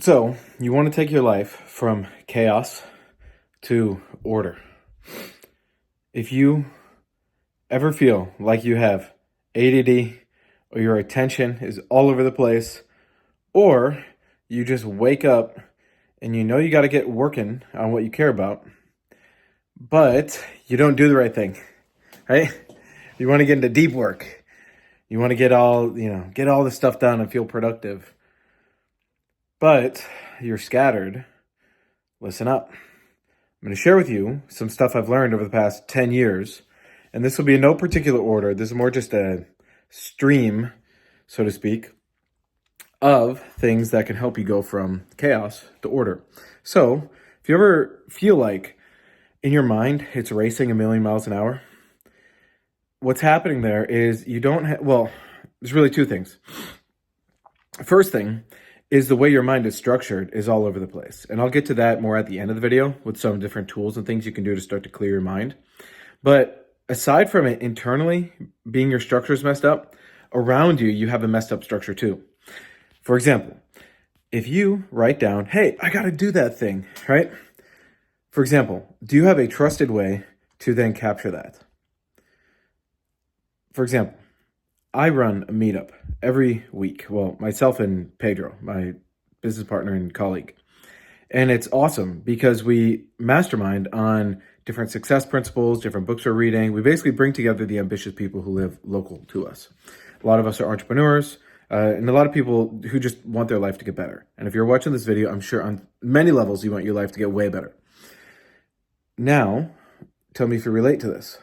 So, you want to take your life from chaos to order. If you ever feel like you have ADD or your attention is all over the place, or you just wake up and you know you got to get working on what you care about, but you don't do the right thing, right? You want to get into deep work. You want to get all the stuff done and feel productive, but you're scattered. Listen up. I'm going to share with you some stuff I've learned over the past 10 years, and this will be in no particular order. This is more just a stream, so to speak, of things that can help you go from chaos to order. So, if you ever feel like in your mind it's racing a million miles an hour, what's happening there is you don't have, well, there's really two things. First thing is the way your mind is structured is all over the place. And I'll get to that more at the end of the video with some different tools and things you can do to start to clear your mind. But aside from it, internally, being your structure is messed up, around you, you have a messed up structure too. For example, if you write down, hey, I got to do that thing, right? For example, do you have a trusted way to then capture that? For example, I run a meetup every week. Well, myself and Pedro, my business partner and colleague. And it's awesome because we mastermind on different success principles, different books we're reading. We basically bring together the ambitious people who live local to us. A lot of us are entrepreneurs, and a lot of people who just want their life to get better. And if you're watching this video, I'm sure on many levels you want your life to get way better. Now, tell me if you relate to this.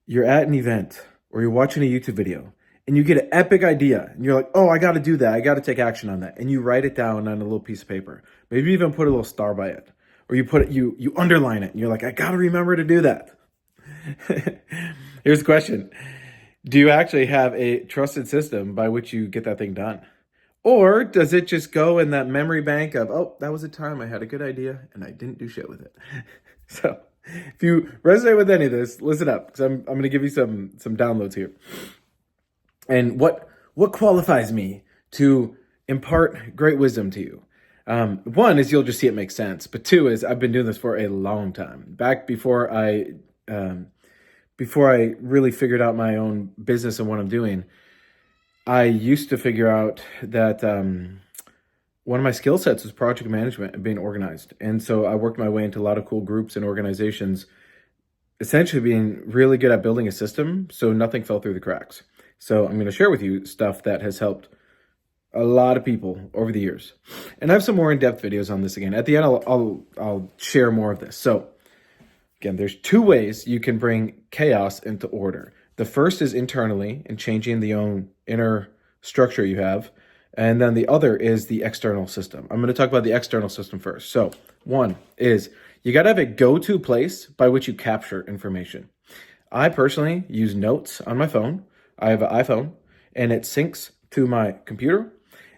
You're at an event or you're watching a YouTube video and you get an epic idea and you're like, oh, I got to do that. I got to take action on that. And you write it down on a little piece of paper. Maybe even put a little star by it, or you put it, you underline it and you're like, I got to remember to do that. Here's the question. Do you actually have a trusted system by which you get that thing done? Or does it just go in that memory bank of, oh, that was a time I had a good idea and I didn't do shit with it. So if you resonate with any of this, listen up, because I'm going to give you some downloads here. And what qualifies me to impart great wisdom to you? One is you'll just see it make sense. But two is I've been doing this for a long time. Back before I really figured out my own business and what I'm doing, I used to figure out that one of my skill sets was project management and being organized. And so I worked my way into a lot of cool groups and organizations, essentially being really good at building a system so nothing fell through the cracks. So I'm going to share with you stuff that has helped a lot of people over the years. And I have some more in-depth videos on this again. At the end, I'll share more of this. So again, there's two ways you can bring chaos into order. The first is internally and changing the own inner structure you have. And then the other is the external system. I'm going to talk about the external system first. So one is you got to have a go-to place by which you capture information. I personally use notes on my phone. I have an iPhone and it syncs to my computer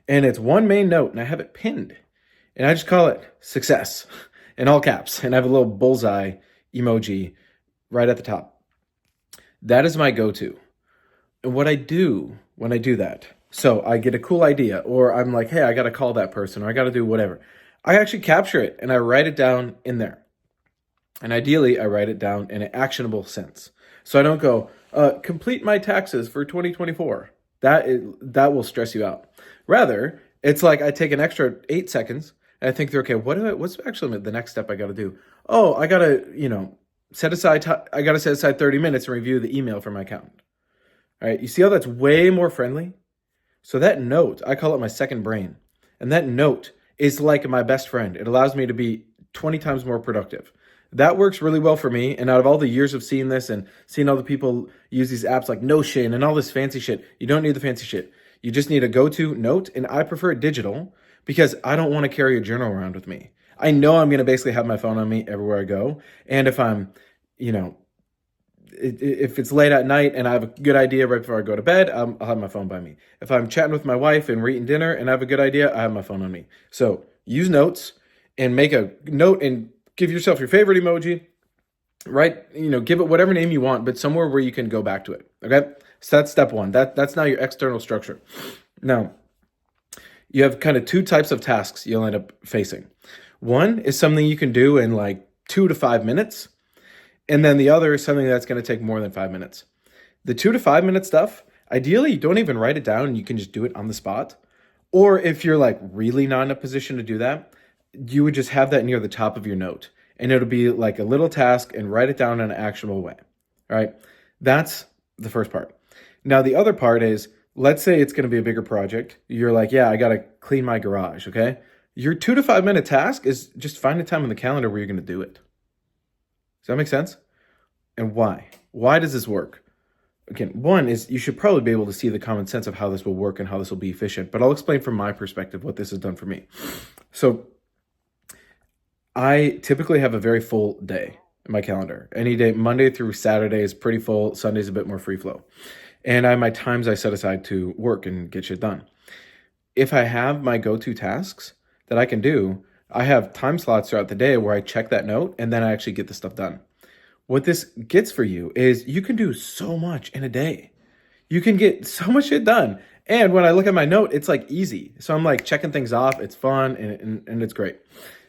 and it's one main note and I have it pinned and I just call it success in all caps. And I have a little bullseye emoji right at the top. That is my go-to. And what I do when I do that, so I get a cool idea, or I'm like, hey, I got to call that person, or I got to do whatever. I actually capture it and I write it down in there. And ideally, I write it down in an actionable sense. So I don't go, complete my taxes for 2024. That will stress you out. Rather, it's like I take an extra 8 seconds and I think through, okay, what's actually the next step I got to do? Oh, I got to, set aside 30 minutes and review the email from my accountant. All right, you see how that's way more friendly? So that note, I call it my second brain. And that note is like my best friend. It allows me to be 20 times more productive. That works really well for me. And out of all the years of seeing this and seeing other people use these apps like Notion and all this fancy shit, you don't need the fancy shit. You just need a go-to note. And I prefer digital because I don't want to carry a journal around with me. I know I'm going to basically have my phone on me everywhere I go. And if I'm, if it's late at night and I have a good idea right before I go to bed, I'll have my phone by me. If I'm chatting with my wife and we're eating dinner and I have a good idea, I have my phone on me. So use notes and make a note and give yourself your favorite emoji, right? Give it whatever name you want, but somewhere where you can go back to it. Okay. So that's step one. That's now your external structure. Now, you have kind of two types of tasks you'll end up facing. One is something you can do in like 2 to 5 minutes. And then the other is something that's going to take more than 5 minutes. The 2 to 5 minute stuff, ideally, you don't even write it down and you can just do it on the spot. Or if you're like really not in a position to do that, you would just have that near the top of your note. And it'll be like a little task and write it down in an actionable way. All right. That's the first part. Now, the other part is, let's say it's going to be a bigger project. You're like, yeah, I got to clean my garage. Okay. Your 2 to 5 minute task is just find a time in the calendar where you're going to do it. Does that make sense? And why? Why does this work? Again, one is you should probably be able to see the common sense of how this will work and how this will be efficient, but I'll explain from my perspective what this has done for me. So I typically have a very full day in my calendar. Any day, Monday through Saturday is pretty full. Sunday's a bit more free flow. And I have my times I set aside to work and get shit done. If I have my go-to tasks that I can do, I have time slots throughout the day where I check that note and then I actually get the stuff done. What this gets for you is you can do so much in a day. You can get so much shit done. And when I look at my note, it's like easy. So I'm like checking things off. It's fun and it's great.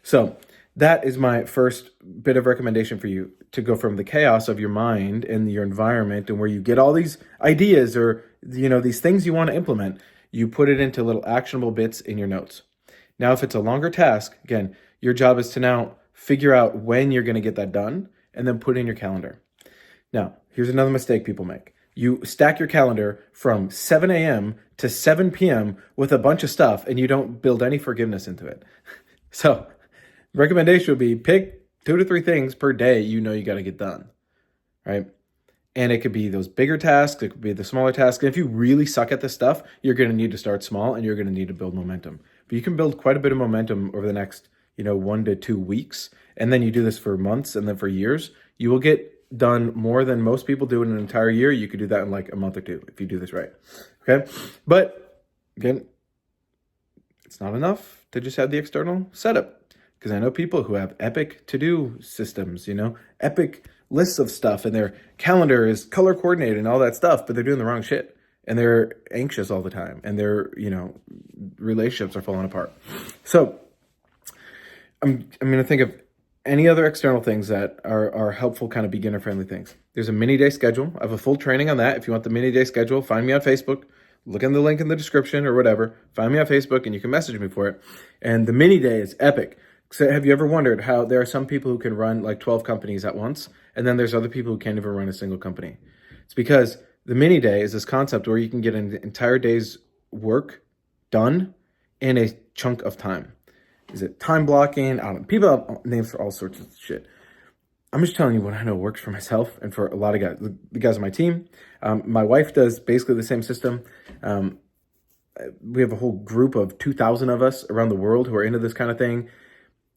So that is my first bit of recommendation for you, to go from the chaos of your mind and your environment and where you get all these ideas or, these things you want to implement, you put it into little actionable bits in your notes. Now, if it's a longer task, again, your job is to now figure out when you're going to get that done and then put it in your calendar. Now, here's another mistake people make. You stack your calendar from 7 a.m. to 7 p.m. with a bunch of stuff and you don't build any forgiveness into it. So recommendation would be pick 2 to 3 things per day you got to get done, right? And it could be those bigger tasks. It could be the smaller tasks. And if you really suck at this stuff, you're going to need to start small and you're going to need to build momentum. But you can build quite a bit of momentum over the next, 1 to 2 weeks. And then you do this for months and then for years. You will get done more than most people do in an entire year. You could do that in like a month or two if you do this right. Okay. But again, it's not enough to just have the external setup. Because I know people who have epic to-do systems, epic lists of stuff, and their calendar is color coordinated and all that stuff, but they're doing the wrong shit. And they're anxious all the time. And their, relationships are falling apart. So I'm going to think of any other external things that are helpful, kind of beginner-friendly things. There's a mini-day schedule. I have a full training on that. If you want the mini-day schedule, find me on Facebook. Look in the link in the description or whatever. Find me on Facebook and you can message me for it. And the mini-day is epic. So have you ever wondered how there are some people who can run like 12 companies at once, and then there's other people who can't even run a single company? It's because the mini day is this concept where you can get an entire day's work done in a chunk of time. Is it time blocking? I don't know. People have names for all sorts of shit. I'm just telling you what I know works for myself and for a lot of guys, the guys on my team. My wife does basically the same system. We have a whole group of 2,000 of us around the world who are into this kind of thing.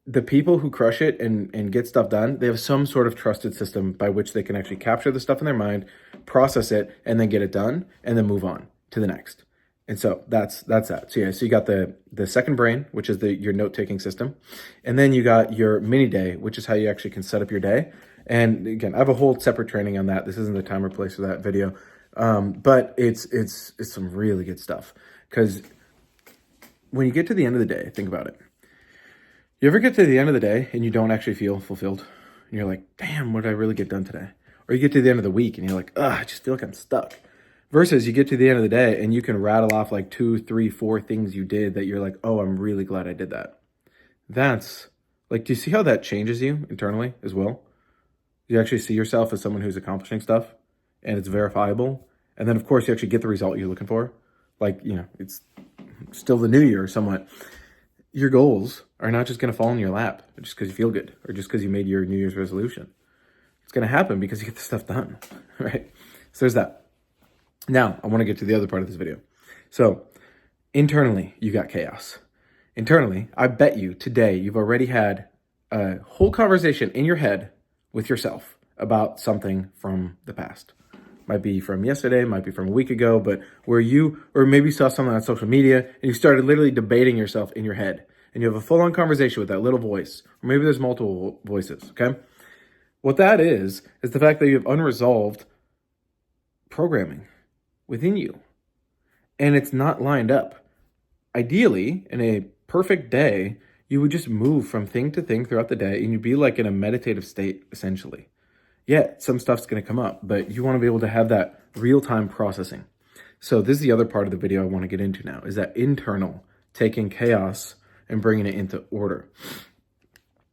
The people who crush it and get stuff done, they have some sort of trusted system by which they can actually capture the stuff in their mind, process it, and then get it done, and then move on to the next. And so that's that. So yeah, so you got the second brain, which is your note-taking system. And then you got your mini day, which is how you actually can set up your day. And again, I have a whole separate training on that. This isn't the time or place for that video. But it's some really good stuff. Because when you get to the end of the day, think about it. You ever get to the end of the day and you don't actually feel fulfilled? And you're like, damn, what did I really get done today? Or you get to the end of the week and you're like, I just feel like I'm stuck. Versus you get to the end of the day and you can rattle off like 2, 3, 4 things you did that you're like, oh, I'm really glad I did that. That's like, do you see how that changes you internally as well? You actually see yourself as someone who's accomplishing stuff and it's verifiable. And then of course you actually get the result you're looking for. Like, it's still the new year somewhat. Your goals are not just going to fall in your lap just because you feel good or just because you made your New Year's resolution. It's going to happen because you get the stuff done, right? So there's that. Now, I want to get to the other part of this video. So internally, you got chaos. Internally, I bet you today you've already had a whole conversation in your head with yourself about something from the past. Might be from yesterday, might be from a week ago, but where you, or maybe you saw something on social media and you started literally debating yourself in your head and you have a full-on conversation with that little voice, or maybe there's multiple voices, okay? What that is the fact that you have unresolved programming within you and it's not lined up. Ideally, in a perfect day, you would just move from thing to thing throughout the day and you'd be like in a meditative state, essentially. Yeah, some stuff's going to come up, but you want to be able to have that real-time processing. So this is the other part of the video I want to get into now, is that internal, taking chaos and bringing it into order.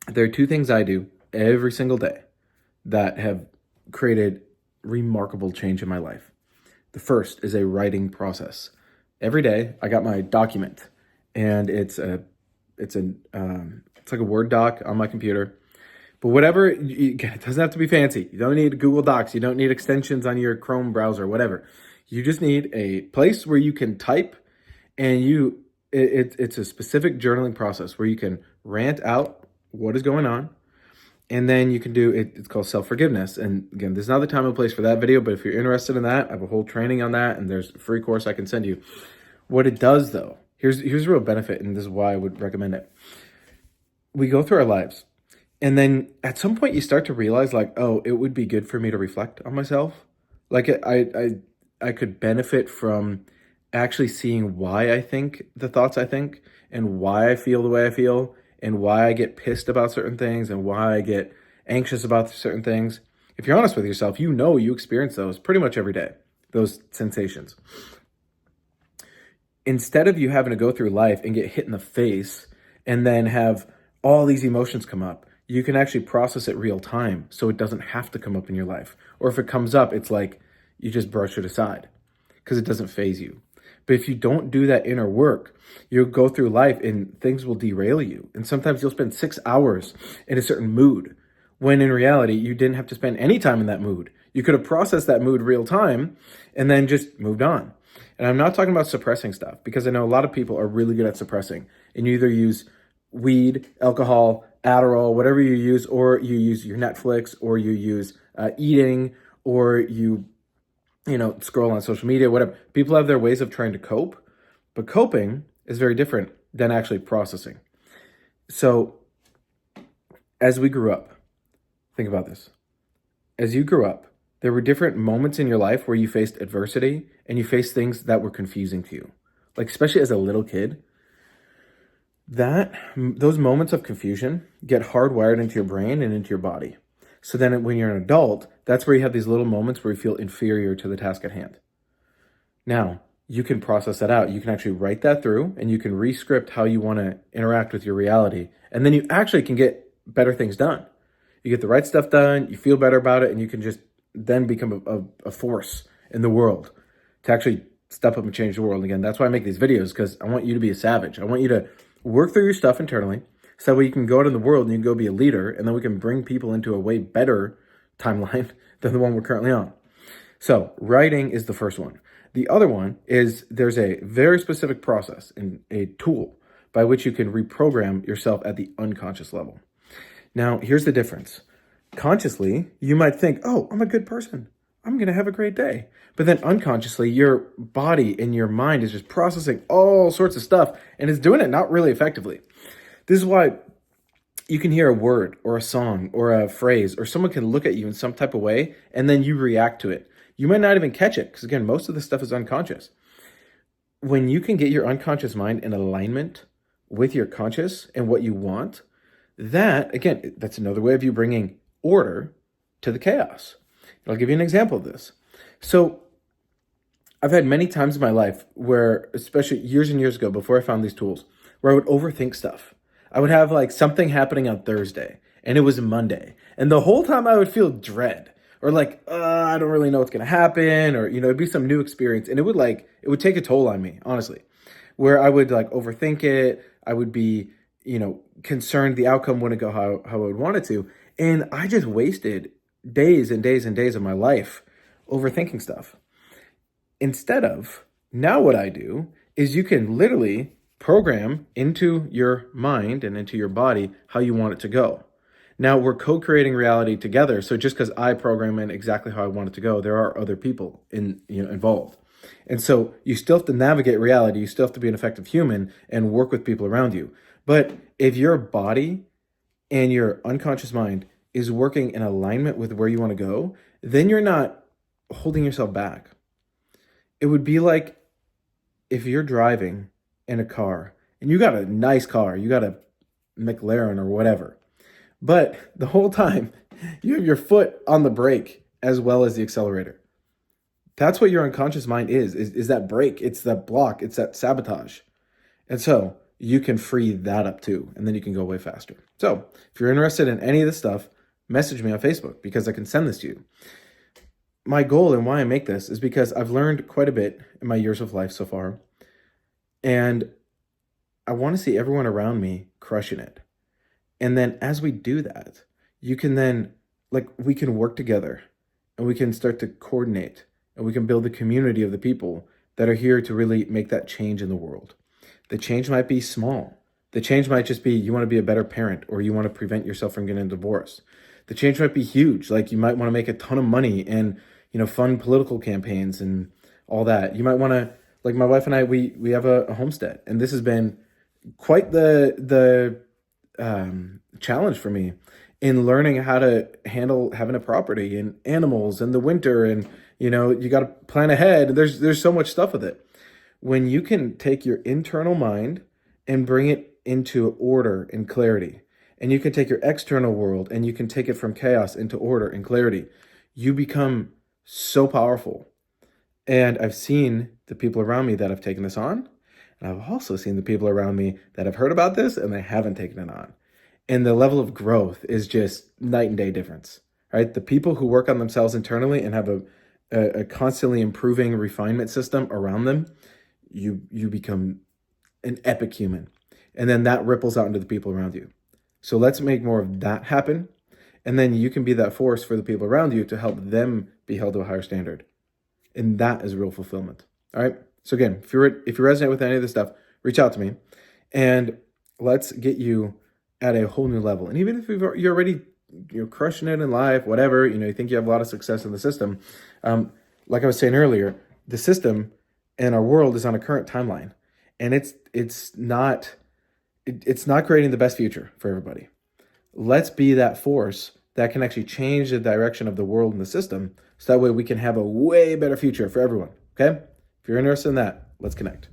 There are two things I do every single day that have created remarkable change in my life. The first is a writing process. Every day I got my document, and it's like a Word doc on my computer. But whatever, it doesn't have to be fancy. You don't need Google Docs. You don't need extensions on your Chrome browser, whatever. You just need a place where you can type, and it's a specific journaling process where you can rant out what is going on, and then you can do it. It's called self-forgiveness. And again, there's not the time and place for that video, but if you're interested in that, I have a whole training on that, and there's a free course I can send you. What it does, though, here's a real benefit, and this is why I would recommend it. We go through our lives, and then at some point you start to realize, like, oh, it would be good for me to reflect on myself. Like, I could benefit from actually seeing why I think the thoughts I think, and why I feel the way I feel, and why I get pissed about certain things, and why I get anxious about certain things. If you're honest with yourself, you know you experience those pretty much every day, those sensations. Instead of you having to go through life and get hit in the face and then have all these emotions come up, you can actually process it real time so it doesn't have to come up in your life. Or if it comes up, it's like you just brush it aside because it doesn't faze you. But if you don't do that inner work, you'll go through life and things will derail you. And sometimes you'll spend 6 hours in a certain mood, when in reality, you didn't have to spend any time in that mood. You could have processed that mood real time and then just moved on. And I'm not talking about suppressing stuff, because I know a lot of people are really good at suppressing. And you either use weed, alcohol, Adderall, whatever you use, or you use your Netflix, or you use eating, or you scroll on social media, whatever. People have their ways of trying to cope, but coping is very different than actually processing. So as we grew up, think about this. As you grew up, there were different moments in your life where you faced adversity and you faced things that were confusing to you. Like, especially as a little kid, those moments of confusion get hardwired into your brain and into your body. So then when you're an adult, that's where you have these little moments where you feel inferior to the task at hand. Now, you can process that out. You can actually write that through, and you can re-script how you want to interact with your reality. And then you actually can get better things done. You get the right stuff done, you feel better about it, and you can just then become a force in the world to actually step up and change the world. Again, that's why I make these videos, because I want you to be a savage. I want you to work through your stuff internally, so that way you can go out in the world and you can go be a leader, and then we can bring people into a way better timeline than the one we're currently on. So writing is the first one. The other one is there's a very specific process and a tool by which you can reprogram yourself at the unconscious level. Now, here's the difference. Consciously, you might think, oh, I'm a good person. I'm going to have a great day. But then unconsciously, your body and your mind is just processing all sorts of stuff, and it's doing it not really effectively. This is why you can hear a word or a song or a phrase, or someone can look at you in some type of way, and then you react to it. You might not even catch it, because again, most of this stuff is unconscious. When you can get your unconscious mind in alignment with your conscious and what you want, that's another way of you bringing order to the chaos. I'll give you an example of this. So I've had many times in my life where, especially years and years ago, before I found these tools, where I would overthink stuff. I would have like something happening on Thursday, and it was Monday. And the whole time I would feel dread, or like, I don't really know what's going to happen, or, it'd be some new experience. And it would take a toll on me, honestly, where I would like overthink it. I would be, concerned the outcome wouldn't go how I would want it to. And I just wasted days and days and days of my life overthinking stuff. Instead of, now what I do is you can literally program into your mind and into your body how you want it to go. Now we're co-creating reality together. So just because I program in exactly how I want it to go, there are other people involved. And so you still have to navigate reality. You still have to be an effective human and work with people around you. But if your body and your unconscious mind is working in alignment with where you want to go, then you're not holding yourself back. It would be like if you're driving and a car, and you got a nice car, you got a McLaren or whatever, but the whole time you have your foot on the brake as well as the accelerator. That's what your unconscious mind is that brake, it's that block, it's that sabotage. And so you can free that up too, and then you can go way faster. So if you're interested in any of this stuff, message me on Facebook because I can send this to you. My goal and why I make this is because I've learned quite a bit in my years of life so far, and I want to see everyone around me crushing it. And then as we do that, you can then, like, we can work together and we can start to coordinate and we can build a community of the people that are here to really make that change in the world. The change might be small. The change might just be you want to be a better parent or you want to prevent yourself from getting a divorce. The change might be huge. Like you might want to make a ton of money and, fund political campaigns and all that. You might want to, like my wife and I, we have a homestead, and this has been quite the challenge for me in learning how to handle having a property and animals and the winter, and you got to plan ahead. There's so much stuff with it. When you can take your internal mind and bring it into order and clarity, and you can take your external world and you can take it from chaos into order and clarity, you become so powerful. And I've seen the people around me that have taken this on, and I've also seen the people around me that have heard about this and they haven't taken it on. And the level of growth is just night and day difference, right? The people who work on themselves internally and have a constantly improving refinement system around them, you become an epic human. And then that ripples out into the people around you. So let's make more of that happen. And then you can be that force for the people around you to help them be held to a higher standard. And that is real fulfillment. All right. So again, if you resonate with any of this stuff, reach out to me and let's get you at a whole new level. And even if you're already crushing it in life, whatever, you think you have a lot of success in the system. Like I was saying earlier, the system and our world is on a current timeline, and it's not creating the best future for everybody. Let's be that force that can actually change the direction of the world and the system, so that way we can have a way better future for everyone. Okay? If you're interested in that, let's connect.